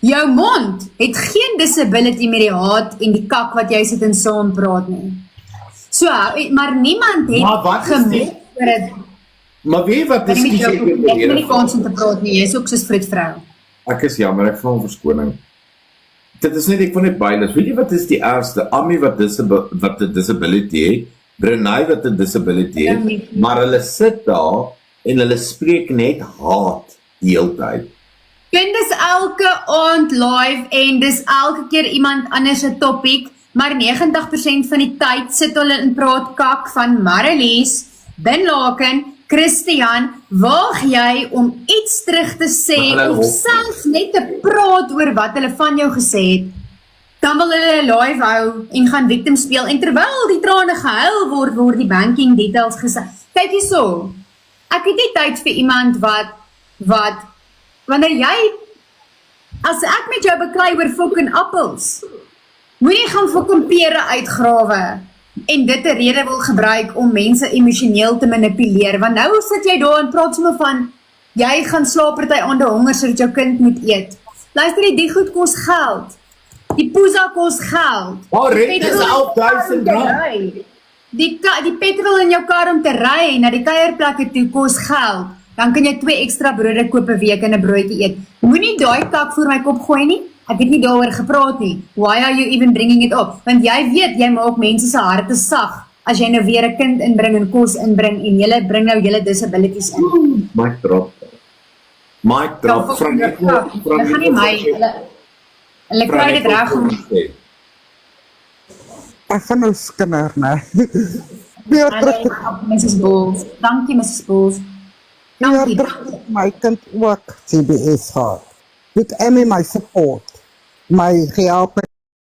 Jou mond het geen disability met die haat en die kak wat jy sit en saam praat nie. So, maar niemand het Maar wat is die- oor dit. Maar weet wat, Ek ekskuus, ek wil het nie weer- kans om te praat nie, jy is ook soos vroedvrou. Ek is jammer, ek vra om verskoning. Dit is net, ek wil net byles. Weet jy wat is die ergste? Ami wat 'n disability het, Brunei wat 'n disability het, maar hulle sit daar en hulle spreek net haat die hele tyd. Dis elke aand live en dis elke keer iemand anders se topic, maar 90% van die tyd sit hulle in praat kak van Marlies, Bin Laken, Christian, waag jy om iets terug te sê Maar hulle of hoop- selfs net te praat oor wat hulle van jou gesê het, dan wil hulle live hou en gaan victim speel en terwyl die trane gehuil word die banking details gesê. Kyk hierso, ek het nie tyd vir iemand wat wanneer jy, as ek met jou beklei oor fucking appels, moenie gaan fucking pere uitgrawe en dit 'n rede wil gebruik om mense emosioneel te manipuleer, want nou sit jy daar en praat sommer van, jy gaan slaap party aande honger sodat jou kind moet eet. Luister, die goed kos geld. Die poesa kos geld. Maar Die rent is petrol in jou kar om R11.000 te ry. Die petrol in jou kar om te ry na die kuierplekke toe kos geld. Dan kan jy 2 ekstra brode koop 'n week en 'n broodjie eet. Moenie daai kak voor my kop gooi nie. Ek het nie daaroor gepraat nie. Why are you even bringing it up? Want jy weet jy maak mense se harte sag as jy nou weer 'n kind inbring en kos inbring en jy bring nou julle disabilities in. Mic drop. Mic drop. Frank, ek wil- Hulle gaan nie my hulle kry dit reg om Ek gaan nou skinder, né? Weer terug, Mrs. Bulls. Dankie Mrs. Bulls. Dankie. terug my kind ook CBS gehad. Dit Emmy my support. My gehelp